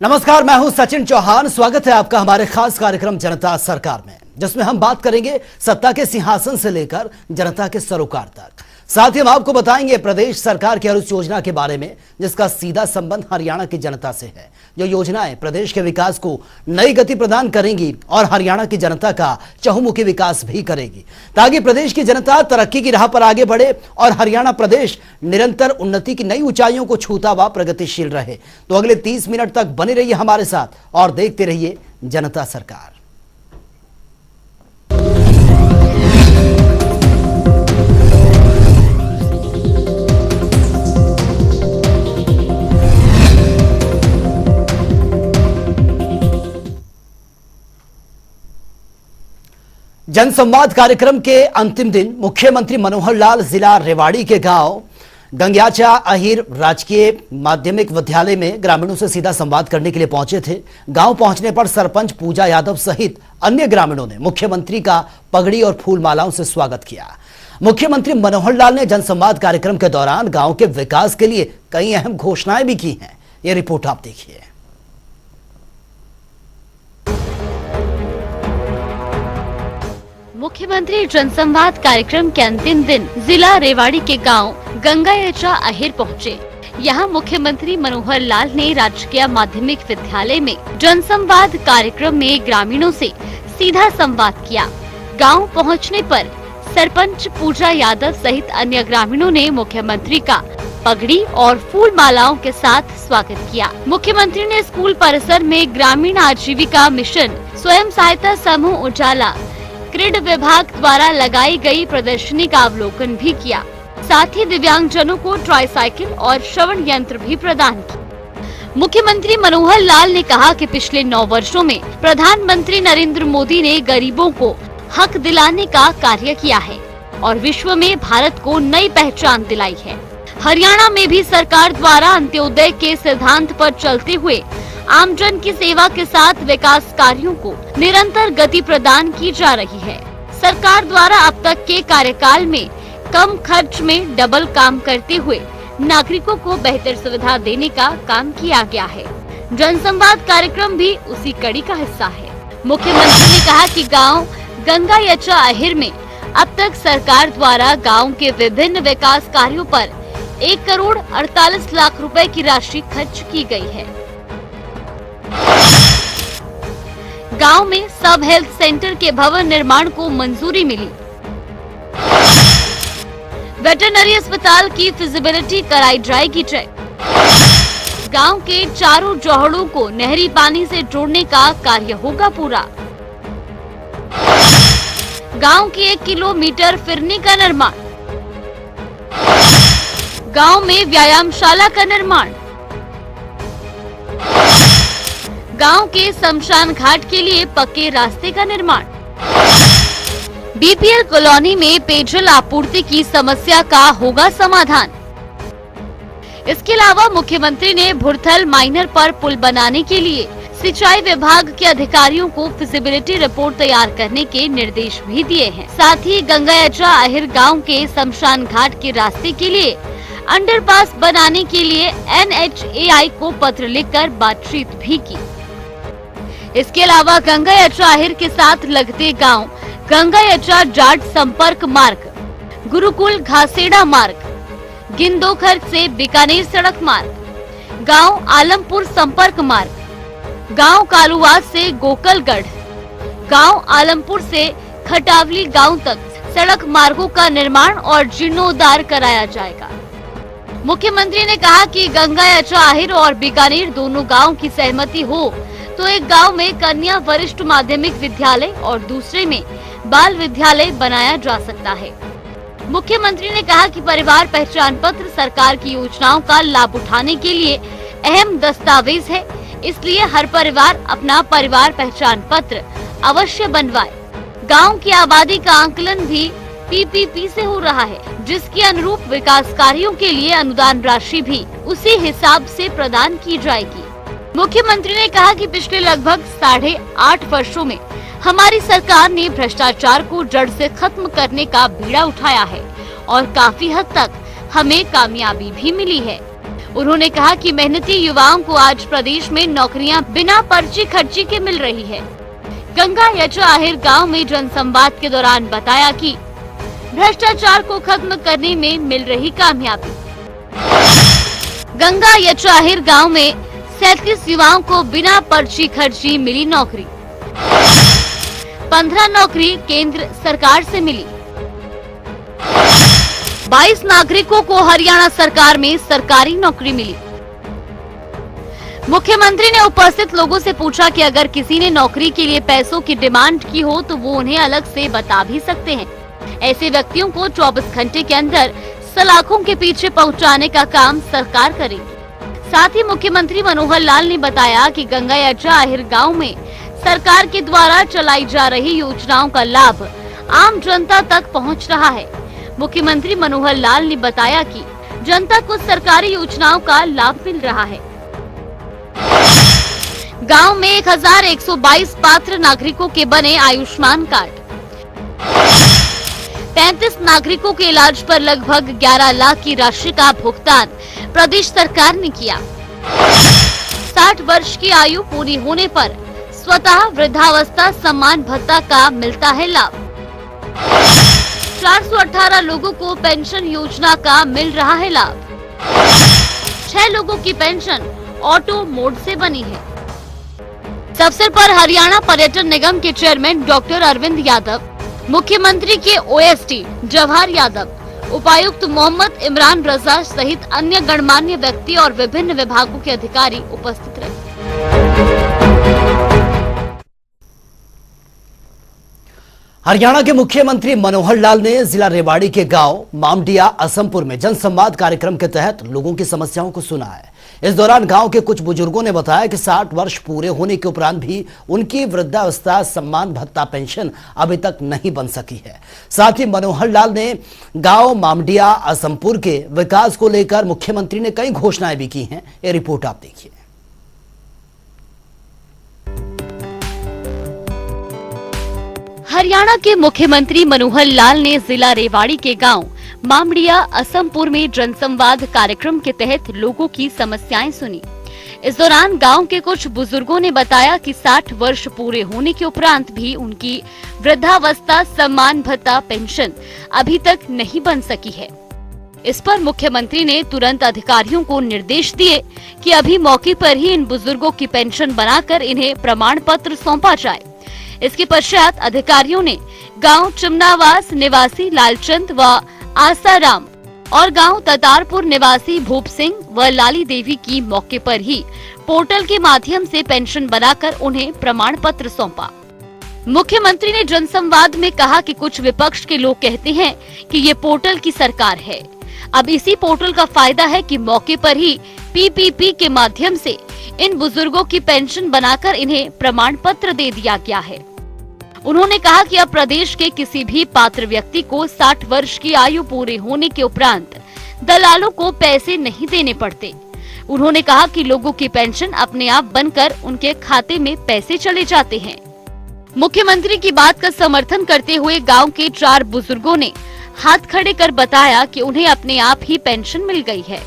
नमस्कार, मैं हूं सचिन चौहान। स्वागत है आपका हमारे खास कार्यक्रम जनता सरकार में, जिसमें हम बात करेंगे सत्ता के सिंहासन से लेकर जनता के सरोकार तक। साथ ही हम आपको बताएंगे प्रदेश सरकार की हर उस योजना के बारे में जिसका सीधा संबंध हरियाणा की जनता से है। जो योजनाएं प्रदेश के विकास को नई गति प्रदान करेंगी और हरियाणा की जनता का चहुमुखी विकास भी करेगी, ताकि प्रदेश की जनता तरक्की की राह पर आगे बढ़े और हरियाणा प्रदेश निरंतर उन्नति की नई ऊंचाइयों को छूता हुआ प्रगतिशील रहे। तो अगले 30 मिनट तक बने रहिए हमारे साथ और देखते रहिए जनता सरकार। जनसंवाद कार्यक्रम के अंतिम दिन मुख्यमंत्री मनोहर लाल जिला रेवाड़ी के गांव गंग्याचा अहिर राजकीय माध्यमिक विद्यालय में ग्रामीणों से सीधा संवाद करने के लिए पहुंचे थे। गांव पहुंचने पर सरपंच पूजा यादव सहित अन्य ग्रामीणों ने मुख्यमंत्री का पगड़ी और फूल मालाओं से स्वागत किया। मुख्यमंत्री मनोहर लाल ने जनसंवाद कार्यक्रम के दौरान गांव के विकास के लिए कई अहम घोषणाएं भी की हैं। ये रिपोर्ट आप देखिए। मुख्यमंत्री जनसंवाद कार्यक्रम के अंतिम दिन जिला रेवाड़ी के गांव गंग्याचा अहिर पहुंचे। यहां मुख्यमंत्री मनोहर लाल ने राजकीय माध्यमिक विद्यालय में जनसंवाद कार्यक्रम में ग्रामीणों से सीधा संवाद किया। गांव पहुंचने पर सरपंच पूजा यादव सहित अन्य ग्रामीणों ने मुख्यमंत्री का पगड़ी और फूल मालाओं के साथ स्वागत किया। मुख्यमंत्री ने स्कूल परिसर में ग्रामीण आजीविका मिशन, स्वयं सहायता समूह उजाला, क्रीड विभाग द्वारा लगाई गई प्रदर्शनी का अवलोकन भी किया। साथ ही दिव्यांगजनों को ट्राईसाइकिल और श्रवण यंत्र भी प्रदान किए। मुख्यमंत्री मनोहर लाल ने कहा कि पिछले 9 वर्षों में प्रधानमंत्री नरेंद्र मोदी ने गरीबों को हक दिलाने का कार्य किया है और विश्व में भारत को नई पहचान दिलाई है। हरियाणा में भी सरकार द्वारा अंत्योदय के सिद्धांत पर चलते हुए आमजन की सेवा के साथ विकास कार्यों को निरंतर गति प्रदान की जा रही है। सरकार द्वारा अब तक के कार्यकाल में कम खर्च में डबल काम करते हुए नागरिकों को बेहतर सुविधा देने का काम किया गया है। जनसंवाद कार्यक्रम भी उसी कड़ी का हिस्सा है। मुख्यमंत्री ने कहा कि गांव गंग्याचा अहिर में अब तक सरकार द्वारा गांव के विभिन्न विकास कार्यों पर 1 करोड़ 48 लाख रुपए की राशि खर्च की गई है। गांव में सब हेल्थ सेंटर के भवन निर्माण को मंजूरी मिली। वेटरनरी अस्पताल की फिजिबिलिटी कराई जाएगी चेक। गांव के चारों जोहड़ों को नहरी पानी से जोड़ने का कार्य होगा पूरा। गांव की 1 किलोमीटर फिरनी का निर्माण। गांव में व्यायामशाला का निर्माण। गांव के शमशान घाट के लिए पक्के रास्ते का निर्माण। बीपीएल कॉलोनी में पेयजल आपूर्ति की समस्या का होगा समाधान। इसके अलावा मुख्यमंत्री ने भुरथल माइनर पर पुल बनाने के लिए सिंचाई विभाग के अधिकारियों को फिजिबिलिटी रिपोर्ट तैयार करने के निर्देश भी दिए हैं। साथ ही गंग्याचा अहिर गांव के शमशान घाट के रास्ते के लिए अंडरपास बनाने के लिए NHAI को पत्र लिखकर बातचीत भी की। इसके अलावा गंग्याचा अहिर के साथ लगते गांव गंग्याचा जाट संपर्क मार्ग, गुरुकुल घासेड़ा मार्ग, गिंदोखर से बीकानेर सड़क मार्ग, गांव आलमपुर संपर्क मार्ग, गांव कालुवास से गोकलगढ़, गांव आलमपुर से खटावली गांव तक सड़क मार्गों का निर्माण और जीर्णोद्धार कराया जाएगा। मुख्यमंत्री ने कहा कि गंग्याचा अहिर और बीकानेर दोनों गांव की सहमति हो तो एक गांव में कन्या वरिष्ठ माध्यमिक विद्यालय और दूसरे में बाल विद्यालय बनाया जा सकता है। मुख्यमंत्री ने कहा कि परिवार पहचान पत्र सरकार की योजनाओं का लाभ उठाने के लिए अहम दस्तावेज है, इसलिए हर परिवार अपना परिवार पहचान पत्र अवश्य बनवाए। गांव की आबादी का आंकलन भी PPP से हो रहा है, जिसके अनुरूप विकास कार्यों के लिए अनुदान राशि भी उसी हिसाब से प्रदान की जाएगी। मुख्यमंत्री ने कहा कि पिछले लगभग 8.5 वर्षों में हमारी सरकार ने भ्रष्टाचार को जड़ से खत्म करने का बीड़ा उठाया है और काफी हद तक हमें कामयाबी भी मिली है। उन्होंने कहा कि मेहनती युवाओं को आज प्रदेश में नौकरियां बिना पर्ची खर्ची के मिल रही है। गंगा यचा आहिर गाँव में जनसंवाद के दौरान बताया कि भ्रष्टाचार को खत्म करने में मिल रही कामयाबी। गंगा यचा आहिर गाँव में 37 युवाओं को बिना पर्ची खर्ची मिली नौकरी। 15 नौकरी केंद्र सरकार से मिली। 22 नागरिकों को हरियाणा सरकार में सरकारी नौकरी मिली। मुख्यमंत्री ने उपस्थित लोगों से पूछा कि अगर किसी ने नौकरी के लिए पैसों की डिमांड की हो तो वो उन्हें अलग से बता भी सकते हैं। ऐसे व्यक्तियों को 24 घंटे के अंदर सलाखों के पीछे पहुंचाने का काम सरकार करेगी। साथ ही मुख्यमंत्री मनोहर लाल ने बताया कि गंगा यचा आहिर गाँव में सरकार के द्वारा चलाई जा रही योजनाओं का लाभ आम जनता तक पहुंच रहा है। मुख्यमंत्री मनोहर लाल ने बताया कि जनता को सरकारी योजनाओं का लाभ मिल रहा है। गांव में 1122 पात्र नागरिकों के बने आयुष्मान कार्ड। 35 नागरिकों के इलाज पर लगभग 11 लाख की राशि का भुगतान प्रदेश सरकार ने किया। 60 वर्ष की आयु पूरी होने पर स्वतः वृद्धावस्था सम्मान भत्ता का मिलता है लाभ। 418 लोगों को पेंशन योजना का मिल रहा है लाभ। 6 लोगों की पेंशन ऑटो मोड से बनी है। इस अवसर पर हरियाणा पर्यटन निगम के चेयरमैन डॉक्टर अरविंद यादव, मुख्यमंत्री के ओएसडी जवाहर यादव, उपायुक्त मोहम्मद इमरान रजा सहित अन्य गणमान्य व्यक्ति और विभिन्न विभागों के अधिकारी उपस्थित रहे। हरियाणा के मुख्यमंत्री मनोहर लाल ने जिला रेवाड़ी के गांव मामडिया असमपुर में जनसंवाद कार्यक्रम के तहत लोगों की समस्याओं को सुना है। इस दौरान गांव के कुछ बुजुर्गों ने बताया कि 60 वर्ष पूरे होने के उपरांत भी उनकी वृद्धावस्था सम्मान भत्ता पेंशन अभी तक नहीं बन सकी है। साथ ही मनोहर लाल ने गांव मामडिया असमपुर के विकास को लेकर मुख्यमंत्री ने कई घोषणाएं भी की हैं। ये रिपोर्ट आप देखिए। हरियाणा के मुख्यमंत्री मनोहर लाल ने जिला रेवाड़ी के गांव मामडिया असमपुर में जनसंवाद कार्यक्रम के तहत लोगों की समस्याएं सुनी। इस दौरान गांव के कुछ बुजुर्गों ने बताया कि 60 वर्ष पूरे होने के उपरांत भी उनकी वृद्धावस्था सम्मान भत्ता पेंशन अभी तक नहीं बन सकी है। इस पर मुख्यमंत्री ने तुरंत अधिकारियों को निर्देश दिए कि अभी मौके पर ही इन बुजुर्गों की पेंशन बनाकर इन्हें प्रमाण पत्र सौंपा जाए। इसके पश्चात अधिकारियों ने गांव चिमनावास निवासी लालचंद व आसाराम और गांव ततारपुर निवासी भूप सिंह व लाली देवी की मौके पर ही पोर्टल के माध्यम से पेंशन बनाकर उन्हें प्रमाण पत्र सौंपा। मुख्यमंत्री ने जनसंवाद में कहा कि कुछ विपक्ष के लोग कहते हैं कि ये पोर्टल की सरकार है। अब इसी पोर्टल का फायदा है कि मौके पर ही पीपीपी के माध्यम से इन बुजुर्गों की पेंशन बनाकर इन्हें प्रमाण पत्र दे दिया गया है। उन्होंने कहा कि अब प्रदेश के किसी भी पात्र व्यक्ति को 60 वर्ष की आयु पूरे होने के उपरांत दलालों को पैसे नहीं देने पड़ते। उन्होंने कहा कि लोगों की पेंशन अपने आप बनकर उनके खाते में पैसे चले जाते हैं। मुख्यमंत्री की बात का समर्थन करते हुए गांव के 4 बुजुर्गों ने हाथ खड़े कर बताया कि उन्हें अपने आप ही पेंशन मिल गई है।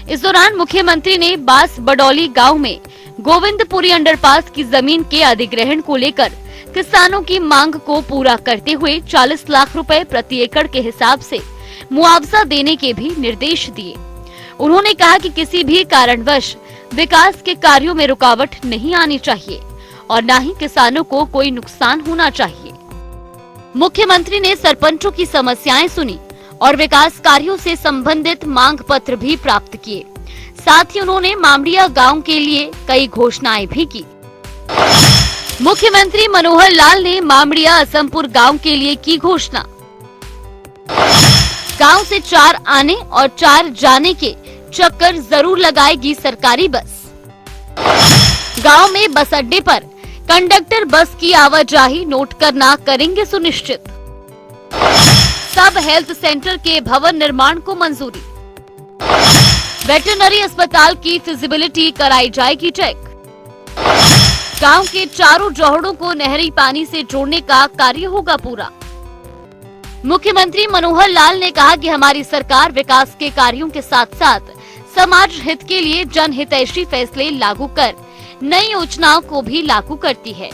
इस दौरान मुख्यमंत्री ने बास बडौली गांव में गोविंदपुरी अंडरपास की जमीन के अधिग्रहण को लेकर किसानों की मांग को पूरा करते हुए 40 लाख रुपए प्रति एकड़ के हिसाब से मुआवजा देने के भी निर्देश दिए। उन्होंने कहा कि किसी भी कारणवश विकास के कार्यों में रुकावट नहीं आनी चाहिए और न ही किसानों को कोई नुकसान होना चाहिए। मुख्यमंत्री ने सरपंचों की समस्याएं सुनी और विकास कार्यों से संबंधित मांग पत्र भी प्राप्त किए। साथ ही उन्होंने मामडिया गांव के लिए कई घोषणाएं भी की। मुख्यमंत्री मनोहर लाल ने मामडिया असमपुर गांव के लिए की घोषणा। गांव से 4 आने और 4 जाने के चक्कर जरूर लगाएगी सरकारी बस। गांव में बस अड्डे पर कंडक्टर बस की आवाजाही नोट करना करेंगे सुनिश्चित। सब हेल्थ सेंटर के भवन निर्माण को मंजूरी। वेटरनरी अस्पताल की फिजिबिलिटी कराई जाएगी चेक। गांव के चारों जोहड़ों को नहरी पानी से जोड़ने का कार्य होगा पूरा। मुख्यमंत्री मनोहर लाल ने कहा कि हमारी सरकार विकास के कार्यों के साथ साथ समाज हित के लिए जनहितैषी फैसले लागू कर नई योजनाओं को भी लागू करती है।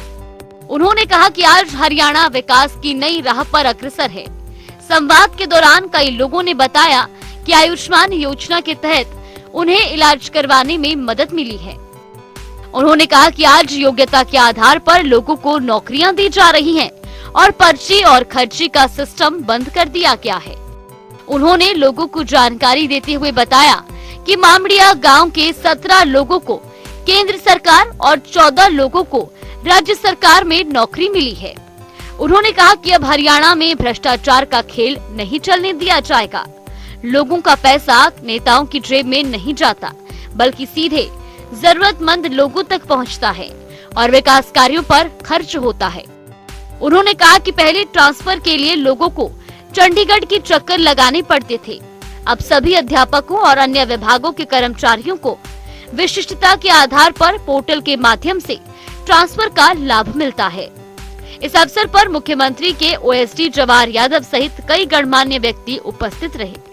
उन्होंने कहा कि आज हरियाणा विकास की नई राह पर अग्रसर है। संवाद के दौरान कई लोगों ने बताया कि आयुष्मान योजना के तहत उन्हें इलाज करवाने में मदद मिली है। उन्होंने कहा कि आज योग्यता के आधार पर लोगों को नौकरियां दी जा रही हैं और पर्ची और खर्ची का सिस्टम बंद कर दिया गया है। उन्होंने लोगों को जानकारी देते हुए बताया कि मामड़िया गांव के 17 लोगों को केंद्र सरकार और 14 लोगों को राज्य सरकार में नौकरी मिली है। उन्होंने कहा कि अब हरियाणा में भ्रष्टाचार का खेल नहीं चलने दिया जाएगा। लोगों का पैसा नेताओं की जेब में नहीं जाता, बल्कि सीधे जरूरतमंद लोगों तक पहुंचता है और विकास कार्यों पर खर्च होता है। उन्होंने कहा कि पहले ट्रांसफर के लिए लोगों को चंडीगढ़ की चक्कर लगाने पड़ते थे। अब सभी अध्यापकों और अन्य विभागों के कर्मचारियों को विशिष्टता के आधार पर पोर्टल के माध्यम से ट्रांसफर का लाभ मिलता है। इस अवसर पर मुख्यमंत्री के ओएसडी जवाहर यादव सहित कई गणमान्य व्यक्ति उपस्थित रहे।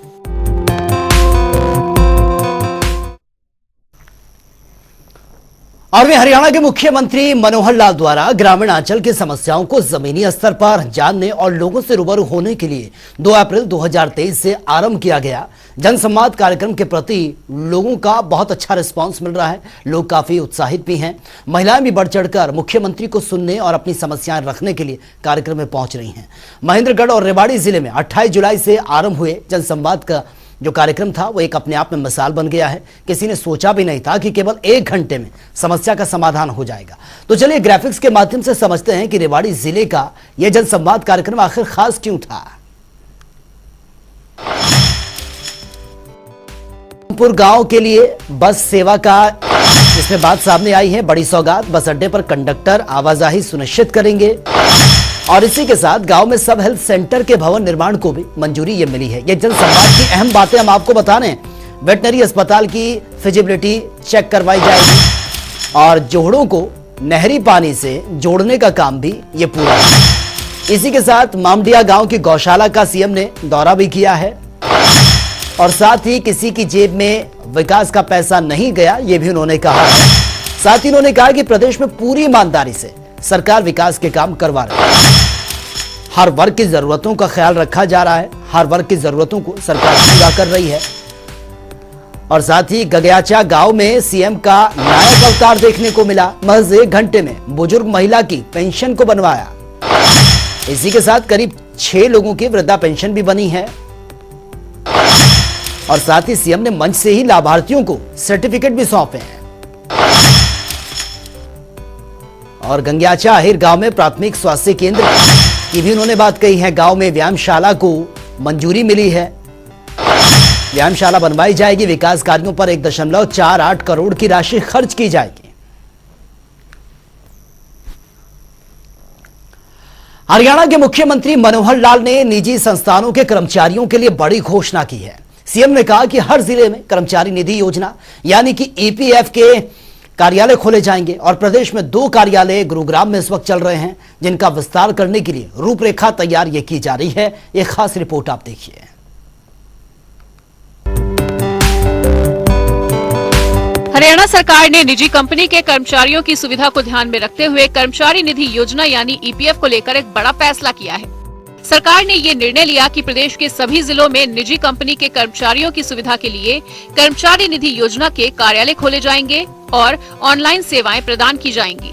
और वे हरियाणा के मुख्यमंत्री मनोहर लाल द्वारा ग्रामीण अंचल की समस्याओं को जमीनी स्तर पर जानने और लोगों से रूबरू होने के लिए 2 अप्रैल 2023 से आरंभ किया गया जनसंवाद कार्यक्रम के प्रति लोगों का बहुत अच्छा रिस्पांस मिल रहा है। लोग काफी उत्साहित भी हैं। महिलाएं भी बढ़ चढ़कर मुख्यमंत्री को सुनने और अपनी समस्याएं रखने के लिए कार्यक्रम में पहुंच रही हैं। महेंद्रगढ़ और रेवाड़ी जिले में 28 जुलाई से आरंभ हुए जनसंवाद का जो कार्यक्रम था वो एक अपने आप में मिसाल बन गया है। किसी ने सोचा भी नहीं था कि केवल 1 घंटे में समस्या का समाधान हो जाएगा। तो चलिए ग्राफिक्स के माध्यम से समझते हैं कि रेवाड़ी जिले का यह जनसंवाद कार्यक्रम आखिर खास क्यों था। रामपुर गांव के लिए बस सेवा का इसमें बात सामने आई है। बड़ी सौगात, बस अड्डे पर कंडक्टर आवाजाही सुनिश्चित करेंगे और इसी के साथ गांव में सब हेल्थ सेंटर के भवन निर्माण को भी मंजूरी ये मिली है। ये जनसंवाद की अहम बातें हम आपको बता रहे हैं। वेटनरी अस्पताल की फिजिबिलिटी चेक करवाई जाएगी और जोड़ों को नहरी पानी से जोड़ने का काम भी ये पूरा है। इसी के साथ मामडिया गांव की गौशाला का सीएम ने दौरा भी किया है और साथ ही किसी की जेब में विकास का पैसा नहीं गया, ये भी उन्होंने कहा है। साथ ही उन्होंने कहा कि प्रदेश में पूरी ईमानदारी से सरकार विकास के काम करवा रही है। हर वर्ग की जरूरतों का ख्याल रखा जा रहा है। हर वर्ग की जरूरतों को सरकार पूरा कर रही है। और साथ ही गगयाचा गांव में सीएम का नायक अवतार देखने को मिला। महज 1 घंटे में बुजुर्ग महिला की पेंशन को बनवाया। इसी के साथ करीब 6 लोगों की वृद्धा पेंशन भी बनी है और साथ ही सीएम ने मंच से ही लाभार्थियों को सर्टिफिकेट भी सौंपे हैं। और गंग्याचा आहिर गांव में प्राथमिक स्वास्थ्य केंद्र की भी उन्होंने बात कही है। गांव में व्यायामशाला को मंजूरी मिली है। व्यायामशाला बनवाई जाएगी। विकास कार्यों पर 1.48 करोड़ की राशि खर्च की जाएगी। हरियाणा के मुख्यमंत्री मनोहर लाल ने निजी संस्थानों के कर्मचारियों के लिए बड़ी घोषणा की है। सीएम ने कहा कि हर जिले में कर्मचारी निधि योजना यानी कि ईपीएफ के कार्यालय खोले जाएंगे और प्रदेश में 2 कार्यालय गुरुग्राम में इस वक्त चल रहे हैं, जिनका विस्तार करने के लिए रूपरेखा तैयार ये की जा रही है। एक खास रिपोर्ट आप देखिए। हरियाणा सरकार ने निजी कंपनी के कर्मचारियों की सुविधा को ध्यान में रखते हुए कर्मचारी निधि योजना यानी ईपीएफ को लेकर एक बड़ा फैसला किया है। सरकार ने ये निर्णय लिया कि प्रदेश के सभी जिलों में निजी कंपनी के कर्मचारियों की सुविधा के लिए कर्मचारी निधि योजना के कार्यालय खोले जाएंगे और ऑनलाइन सेवाएं प्रदान की जाएंगी।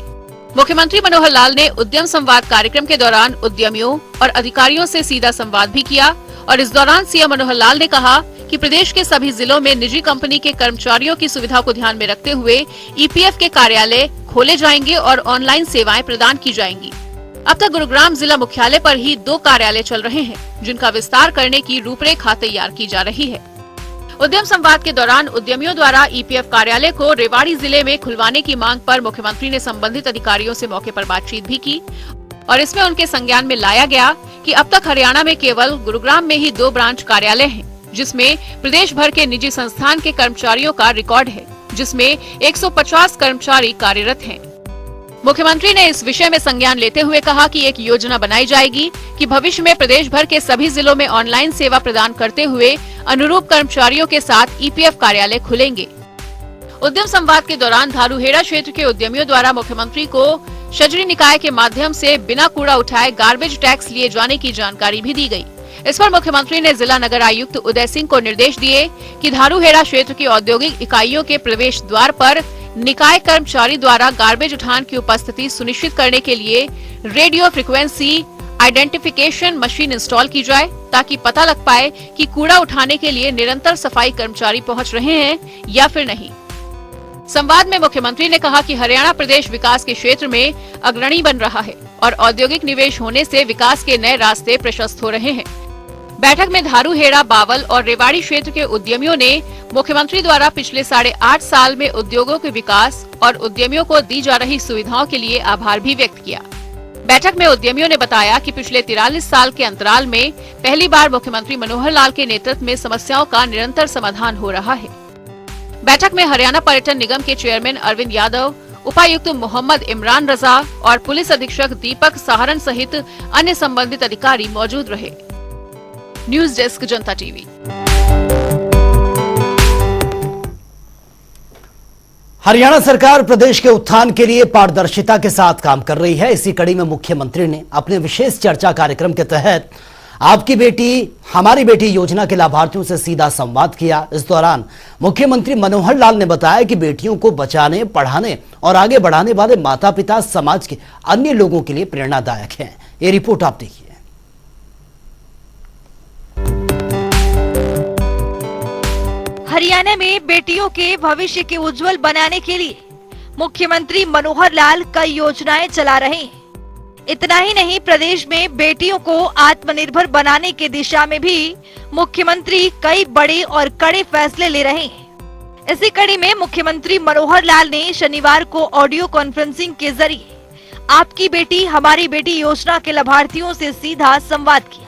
मुख्यमंत्री मनोहर लाल ने उद्यम संवाद कार्यक्रम के दौरान उद्यमियों और अधिकारियों से सीधा संवाद भी किया और इस दौरान सीएम मनोहर लाल ने कहा कि प्रदेश के सभी जिलों में निजी कंपनी के कर्मचारियों की सुविधा को ध्यान में रखते हुए ईपीएफ के कार्यालय खोले जाएंगे और ऑनलाइन सेवाएं प्रदान की जाएंगी। अब तक गुरुग्राम जिला मुख्यालय पर ही 2 कार्यालय चल रहे हैं, जिनका विस्तार करने की रूपरेखा तैयार की जा रही है। उद्यम संवाद के दौरान उद्यमियों द्वारा ईपीएफ कार्यालय को रेवाड़ी जिले में खुलवाने की मांग पर मुख्यमंत्री ने संबंधित अधिकारियों से मौके पर बातचीत भी की और इसमें उनके संज्ञान में लाया गया कि अब तक हरियाणा में केवल गुरुग्राम में ही 2 ब्रांच कार्यालय हैं, जिसमें प्रदेश भर के निजी संस्थान के कर्मचारियों का रिकॉर्ड है, जिसमें 150 कर्मचारी कार्यरत हैं। मुख्यमंत्री ने इस विषय में संज्ञान लेते हुए कहा कि एक योजना बनाई जाएगी कि भविष्य में प्रदेश भर के सभी जिलों में ऑनलाइन सेवा प्रदान करते हुए अनुरूप कर्मचारियों के साथ ईपीएफ कार्यालय खुलेंगे। उद्यम संवाद के दौरान धारूहेड़ा क्षेत्र के उद्यमियों द्वारा मुख्यमंत्री को शजरी निकाय के माध्यम से बिना कूड़ा उठाए गार्बेज टैक्स लिए जाने की जानकारी भी दी गई। इस पर मुख्यमंत्री ने जिला नगर आयुक्त उदय सिंह को निर्देश दिए कि धारूहेड़ा क्षेत्र की औद्योगिक इकाइयों के प्रवेश द्वार पर निकाय कर्मचारी द्वारा गार्बेज उठान की उपस्थिति सुनिश्चित करने के लिए radio frequency identification machine install की जाए, ताकि पता लग पाए कि कूड़ा उठाने के लिए निरंतर सफाई कर्मचारी पहुंच रहे हैं या फिर नहीं। संवाद में मुख्यमंत्री ने कहा कि हरियाणा प्रदेश विकास के क्षेत्र में अग्रणी बन रहा है और औद्योगिक निवेश होने से विकास के नए रास्ते प्रशस्त हो रहे हैं। बैठक में धारूहेड़ा, बावल और रेवाड़ी क्षेत्र के उद्यमियों ने मुख्यमंत्री द्वारा पिछले 8.5 साल में उद्योगों के विकास और उद्यमियों को दी जा रही सुविधाओं के लिए आभार भी व्यक्त किया। बैठक में उद्यमियों ने बताया कि पिछले 43 साल के अंतराल में पहली बार मुख्यमंत्री मनोहर लाल के नेतृत्व में समस्याओं का निरंतर समाधान हो रहा है। बैठक में हरियाणा पर्यटन निगम के चेयरमैन अरविंद यादव, उपायुक्त मोहम्मद इमरान रजा और पुलिस अधीक्षक दीपक सहारन सहित अन्य संबंधित अधिकारी मौजूद रहे। न्यूज डेस्क, जनता टीवी। हरियाणा सरकार प्रदेश के उत्थान के लिए पारदर्शिता के साथ काम कर रही है। इसी कड़ी में मुख्यमंत्री ने अपने विशेष चर्चा कार्यक्रम के तहत आपकी बेटी हमारी बेटी योजना के लाभार्थियों से सीधा संवाद किया। इस दौरान मुख्यमंत्री मनोहर लाल ने बताया कि बेटियों को बचाने, पढ़ाने और आगे बढ़ाने वाले माता पिता समाज के अन्य लोगों के लिए प्रेरणादायक हैं। ये रिपोर्ट आप देखिए। हरियाणा में बेटियों के भविष्य के उज्जवल बनाने के लिए मुख्यमंत्री मनोहर लाल कई योजनाएं चला रहे हैं। इतना ही नहीं, प्रदेश में बेटियों को आत्मनिर्भर बनाने की दिशा में भी मुख्यमंत्री कई बड़े और कड़े फैसले ले रहे हैं। इसी कड़ी में मुख्यमंत्री मनोहर लाल ने शनिवार को ऑडियो कॉन्फ्रेंसिंग के जरिए आपकी बेटी हमारी बेटी योजना के लाभार्थियों से सीधा संवाद किया।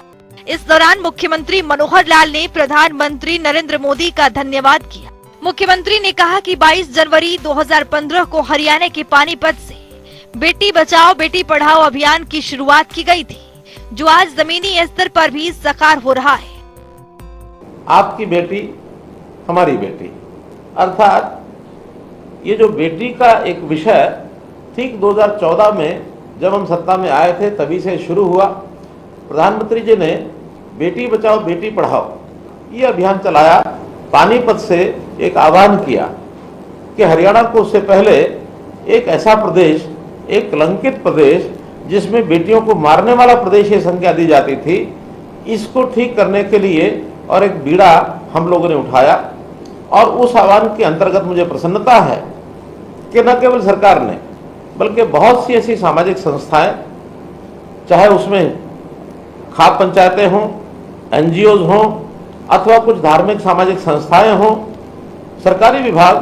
इस दौरान मुख्यमंत्री मनोहर लाल ने प्रधानमंत्री नरेंद्र मोदी का धन्यवाद किया। मुख्यमंत्री ने कहा कि 22 जनवरी 2015 को हरियाणा के पानीपत से बेटी बचाओ बेटी पढ़ाओ अभियान की शुरुआत की गई थी, जो आज जमीनी स्तर पर भी साकार हो रहा है। आपकी बेटी हमारी बेटी, अर्थात ये जो बेटी का एक विषय ठीक 2014 में जब हम सत्ता में आए थे तभी से शुरू हुआ। प्रधानमंत्री जी ने बेटी बचाओ बेटी पढ़ाओ ये अभियान चलाया। पानीपत से एक आह्वान किया कि हरियाणा को उससे पहले एक ऐसा प्रदेश, एक कलंकित प्रदेश जिसमें बेटियों को मारने वाला प्रदेश ये संज्ञा दी जाती थी, इसको ठीक करने के लिए और एक बीड़ा हम लोगों ने उठाया। और उस आह्वान के अंतर्गत मुझे प्रसन्नता है कि न केवल सरकार ने बल्कि बहुत सी ऐसी सामाजिक संस्थाएं, चाहे उसमें खाप पंचायतें हों, एनजीओज हों अथवा कुछ धार्मिक सामाजिक संस्थाएं हों, सरकारी विभाग,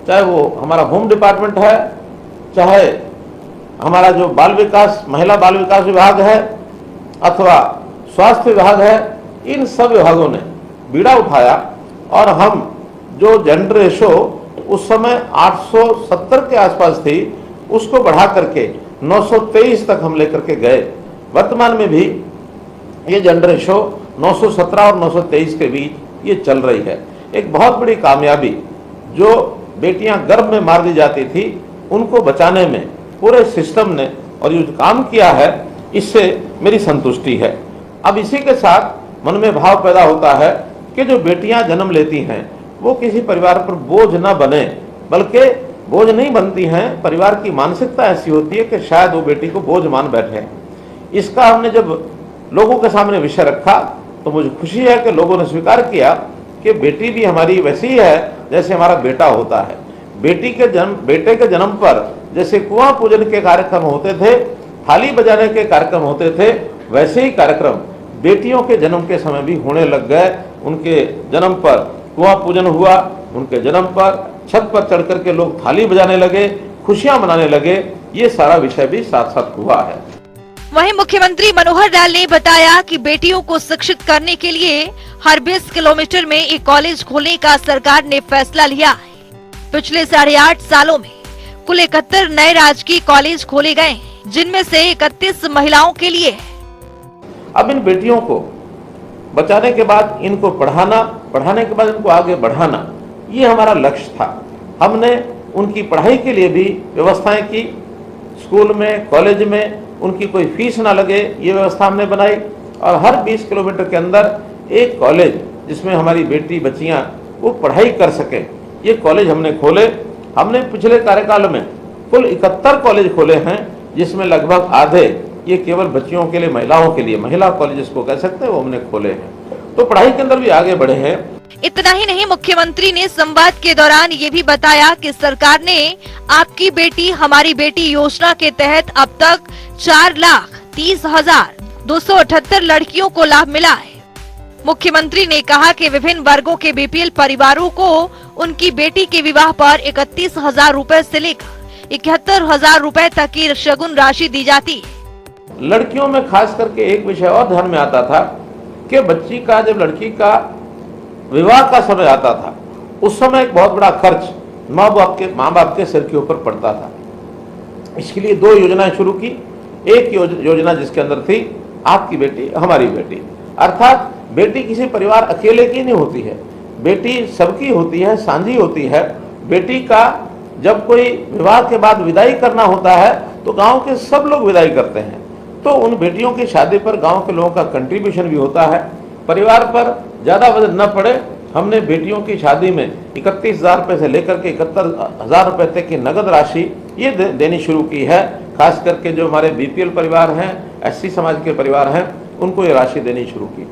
चाहे वो हमारा होम डिपार्टमेंट है, चाहे हमारा जो बाल विकास महिला बाल विकास विभाग है अथवा स्वास्थ्य विभाग है, इन सब विभागों ने बीड़ा उठाया और हम जो जेंडर रेशो उस समय 870 के आसपास थी उसको बढ़ा करके 923 तक हम लेकर के गए। वर्तमान में भी ये जेंडर रेशो 917 और 923 के बीच ये चल रही है। एक बहुत बड़ी कामयाबी, जो बेटियां गर्भ में मार दी जाती थी उनको बचाने में पूरे सिस्टम ने और ये जो काम किया है, इससे मेरी संतुष्टि है। अब इसी के साथ मन में भाव पैदा होता है कि जो बेटियां जन्म लेती हैं वो किसी परिवार पर बोझ न बने, बल्कि बोझ नहीं बनती हैं, परिवार की मानसिकता ऐसी होती है कि शायद वो बेटी को बोझ मान बैठे। इसका हमने जब लोगों के सामने विषय रखा तो मुझे खुशी है कि लोगों ने स्वीकार किया कि बेटी भी हमारी वैसी है जैसे हमारा बेटा होता है। बेटे के जन्म पर जैसे कुआं पूजन के कार्यक्रम होते थे, थाली बजाने के कार्यक्रम होते थे, वैसे ही कार्यक्रम बेटियों के जन्म के समय भी होने लग गए। उनके जन्म पर कुआं पूजन हुआ, उनके जन्म पर छत पर चढ़ करके लोग थाली बजाने लगे, खुशियां मनाने लगे। ये सारा विषय भी साथ साथ हुआ है। वहीं मुख्यमंत्री मनोहर लाल ने बताया कि बेटियों को शिक्षित करने के लिए हर 20 किलोमीटर में एक कॉलेज खोलने का सरकार ने फैसला लिया है। पिछले 8.5 सालों में कुल 71 नए राजकीय कॉलेज खोले गए, जिनमें से 31 महिलाओं के लिए। अब इन बेटियों को बचाने के बाद इनको पढ़ाना, पढ़ाने के बाद इनको आगे बढ़ाना, ये हमारा लक्ष्य था। हमने उनकी पढ़ाई के लिए भी व्यवस्थाएं की, स्कूल में, कॉलेज में उनकी कोई फीस ना लगे, ये व्यवस्था हमने बनाई। और हर 20 किलोमीटर के अंदर एक कॉलेज जिसमें हमारी बेटी बच्चियां वो पढ़ाई कर सकें, ये कॉलेज हमने खोले। हमने पिछले कार्यकाल में कुल 71 कॉलेज खोले हैं, जिसमें लगभग आधे ये केवल बच्चियों के लिए, महिलाओं के लिए, महिला कॉलेज जिसको कह सकते हैं, वो हमने खोले हैं। तो पढ़ाई के अंदर भी आगे बढ़े हैं। इतना ही नहीं, मुख्यमंत्री ने संवाद के दौरान ये भी बताया कि सरकार ने आपकी बेटी हमारी बेटी योजना के तहत अब तक 4,30,278 लड़कियों को लाभ मिला है। मुख्यमंत्री ने कहा कि विभिन्न वर्गों के बीपीएल परिवारों को उनकी बेटी के विवाह पर 31,000 रूपए से लेकर 71,000 रूपए तक की शगुन राशि दी जाती है। लड़कियों में खास करके एक विषय और ध्यान में आता था कि बच्ची का, जब लड़की का विवाह का समय आता था, उस समय एक बहुत बड़ा खर्च माँ बाप के सिर के ऊपर पड़ता था। इसके लिए 2 योजनाएं शुरू की। एक योजना जिसके अंदर थी आपकी बेटी हमारी बेटी, अर्थात बेटी किसी परिवार अकेले की नहीं होती है, बेटी सबकी होती है, साझी होती है। बेटी का जब कोई विवाह के बाद विदाई करना होता है तो गांव के सब लोग विदाई करते हैं, तो उन बेटियों की शादी पर गांव के लोगों का कंट्रीब्यूशन भी होता है। परिवार पर ज्यादा वजन न पड़े, हमने बेटियों की शादी में 31,000 रुपए से लेकर के 71,000 रुपए तक की नगद राशि ये देनी शुरू की है। खास करके जो हमारे बीपीएल परिवार हैं, एससी समाज के परिवार हैं, उनको ये राशि देनी शुरू की।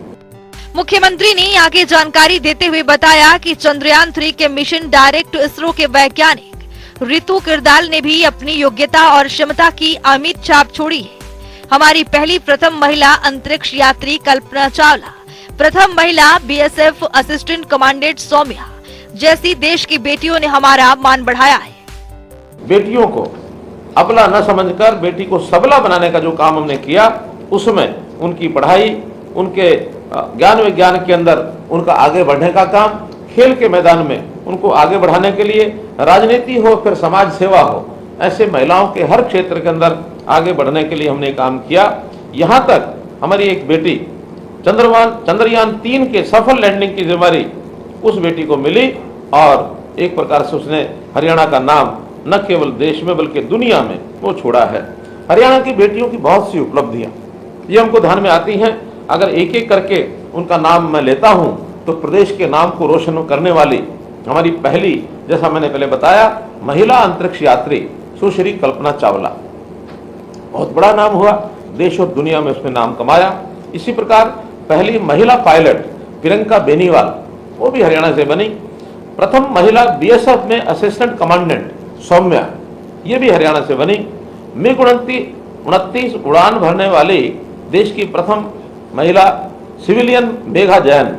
मुख्यमंत्री ने आगे जानकारी देते हुए बताया कि चंद्रयान 3 के मिशन डायरेक्टर इसरो के वैज्ञानिक रितु किरदाल ने भी अपनी योग्यता और क्षमता की अमिट छाप छोड़ी है। हमारी पहली प्रथम महिला अंतरिक्ष यात्री कल्पना चावला, प्रथम महिला बीएसएफ असिस्टेंट कमांडेंट सौम्या जैसी देश की बेटियों ने हमारा मान बढ़ाया है। बेटियों को अबला न समझकर बेटी को सबला बनाने का जो काम हमने किया, उसमें उनकी पढ़ाई, उनके ज्ञान विज्ञान के अंदर उनका आगे बढ़ने का काम, खेल के मैदान में उनको आगे बढ़ाने के लिए, राजनीति हो फिर समाज सेवा हो, ऐसे महिलाओं के हर क्षेत्र के अंदर आगे बढ़ने के लिए हमने काम किया। यहाँ तक हमारी एक बेटी चंद्रयान 3 के सफल लैंडिंग की जिम्मेदारी उस बेटी को मिली और एक प्रकार से उसने हरियाणा का नाम न केवल देश में बल्कि दुनिया में वो छोड़ा है। हरियाणा की बेटियों की बहुत सी उपलब्धियां ये हमको ध्यान में आती हैं। अगर एक एक करके उनका नाम मैं लेता हूं तो प्रदेश के नाम को रोशन करने वाली हमारी पहली, जैसा मैंने पहले बताया, महिला अंतरिक्ष यात्री सुश्री कल्पना चावला, बहुत बड़ा नाम हुआ, देश और दुनिया में उसने नाम कमाया। इसी प्रकार पहली महिला पायलट प्रियंका बेनीवाल, वो भी हरियाणा से बनी। प्रथम महिला बीएसएफ में असिस्टेंट कमांडेंट सौम्या, ये भी हरियाणा से बनी। मिग 29 उड़ान भरने वाली देश की प्रथम महिला सिविलियन मेघा जैन।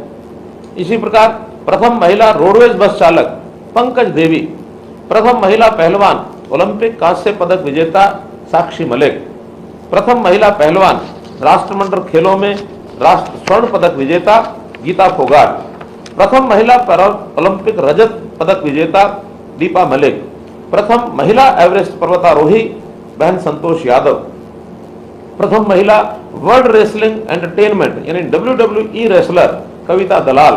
इसी प्रकार प्रथम महिला रोडवेज बस चालक पंकज देवी, प्रथम महिला पहलवान ओलंपिक कांस्य पदक विजेता साक्षी मलिक, प्रथम महिला पहलवान राष्ट्रमंडल खेलों में राष्ट्र स्वर्ण पदक विजेता गीता फोगाट, प्रथम महिला ओलंपिक रजत पदक विजेता दीपा मलिक, प्रथम महिला एवरेस्ट पर्वतारोही बहन संतोष यादव, प्रथम महिला वर्ल्ड रेसलिंग एंटरटेनमेंट यानी WWE रेसलर कविता दलाल,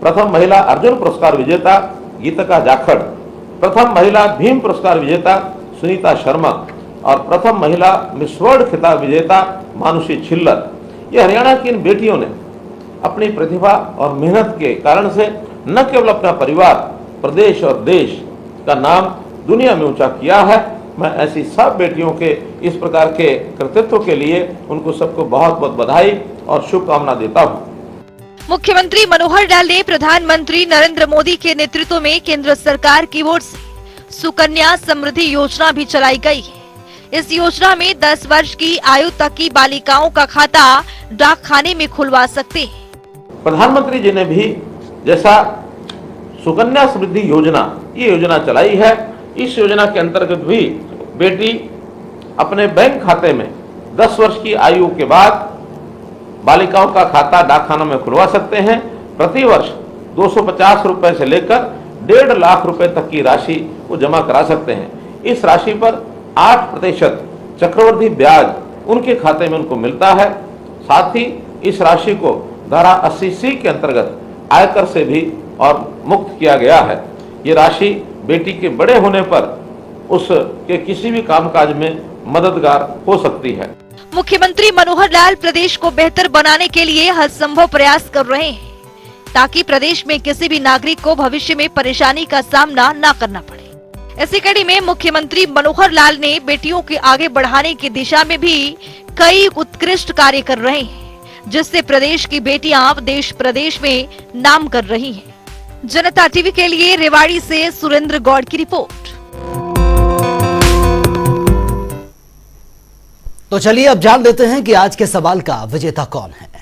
प्रथम महिला अर्जुन पुरस्कार विजेता गीतिका जाखड़, प्रथम महिला भीम पुरस्कार विजेता सुनीता शर्मा और प्रथम महिला मिस वर्ल्ड खिताब विजेता मानुषी छिल्लर। ये हरियाणा की इन बेटियों ने अपनी प्रतिभा और मेहनत के कारण से न केवल अपना परिवार, प्रदेश और देश का नाम दुनिया में ऊंचा किया है। मैं ऐसी सब बेटियों के इस प्रकार के कृतित्व के लिए उनको सबको बहुत बहुत बधाई और शुभकामना देता हूँ। मुख्यमंत्री मनोहर लाल ने प्रधानमंत्री नरेंद्र मोदी के नेतृत्व में केंद्र सरकार की ओर से सुकन्या समृद्धि योजना भी चलाई गई है। इस योजना में 10 वर्ष की आयु तक की बालिकाओं का खाता डाक खाने में खुलवा सकते हैं। प्रधानमंत्री जी ने भी जैसा सुकन्या समृद्धि योजना, ये योजना चलाई है, इस योजना के अंतर्गत भी बेटी अपने बैंक खाते में 10 वर्ष की आयु के बाद बालिकाओं का खाता डाकखाना में खुलवा सकते हैं। प्रति वर्ष 250 रुपए से लेकर 1.5 लाख रुपए तक की राशि वो जमा करा सकते हैं। इस राशि पर 8% चक्रवृद्धि ब्याज उनके खाते में उनको मिलता है। साथ ही इस राशि को धारा 80C के अंतर्गत आयकर से भी और मुक्त किया गया है। ये राशि बेटी के बड़े होने पर उसके किसी भी कामकाज में मददगार हो सकती है। मुख्यमंत्री मनोहर लाल प्रदेश को बेहतर बनाने के लिए हर संभव प्रयास कर रहे हैं ताकि प्रदेश में किसी भी नागरिक को भविष्य में परेशानी का सामना न करना पड़े। इसी कड़ी में मुख्यमंत्री मनोहर लाल ने बेटियों के आगे बढ़ाने की दिशा में भी कई उत्कृष्ट कार्य कर रहे हैं, जिससे प्रदेश की बेटियां देश प्रदेश में नाम कर रही हैं। जनता टीवी के लिए रेवाड़ी से सुरेंद्र गौड़ की रिपोर्ट। तो चलिए अब जान लेते हैं कि आज के सवाल का विजेता कौन है।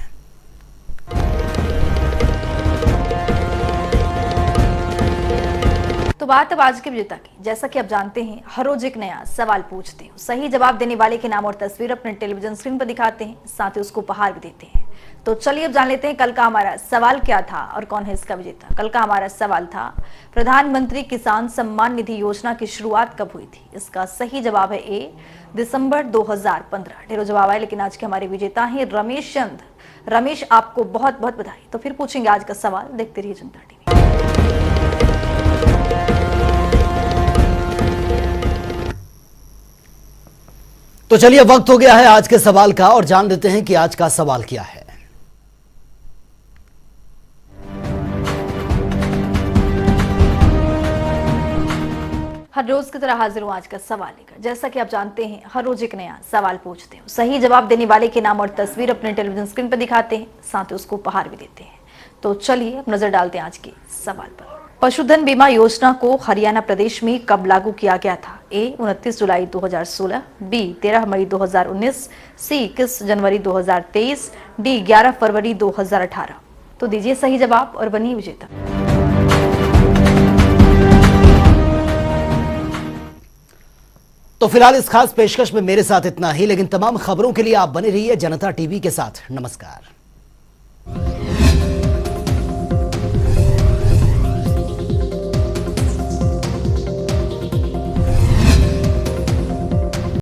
तो बात अब आज के विजेता की। जैसा कि आप जानते हैं, हर रोज एक नया सवाल पूछते हैं, सही जवाब देने वाले के नाम और तस्वीर अपने टेलीविजन स्क्रीन पर दिखाते हैं, साथ ही उसको उपहार भी देते हैं। तो चलिए अब जान लेते हैं कल का हमारा सवाल क्या था और कौन है इसका विजेता। कल का हमारा सवाल था, प्रधानमंत्री किसान सम्मान निधि योजना की शुरुआत कब हुई थी? इसका सही जवाब है ए, दिसंबर 2015। ढेरों जवाब आए, लेकिन आज के हमारे विजेता हैं रमेश चंद। रमेश, आपको बहुत बहुत बधाई। तो फिर पूछेंगे आज का सवाल, देखते रहिए जनता टीवी। तो चलिए वक्त हो गया है आज के सवाल का और जान लेते हैं कि आज का सवाल क्या है। हर रोज की तरह हाजिर हूँ आज का सवाल लेकर। जैसा कि आप जानते हैं, हर रोज एक नया सवाल पूछते हैं, सही जवाब देने वाले के नाम और तस्वीर अपने टेलीविजन स्क्रीन पर दिखाते हैं, साथ ही उसको उपहार भी देते हैं। तो चलिए अब नजर डालते हैं आज के सवाल पर। पशुधन बीमा योजना को हरियाणा प्रदेश में कब लागू किया गया था? ए, 29 जुलाई 2016, बी, 13 मई 2019, सी, 21 जनवरी 2023, डी, 11 फरवरी 2018। तो दीजिए सही जवाब और बनिए विजेता। तो फिलहाल इस खास पेशकश में मेरे साथ इतना ही, लेकिन तमाम खबरों के लिए आप बने रहिए जनता टीवी के साथ। नमस्कार।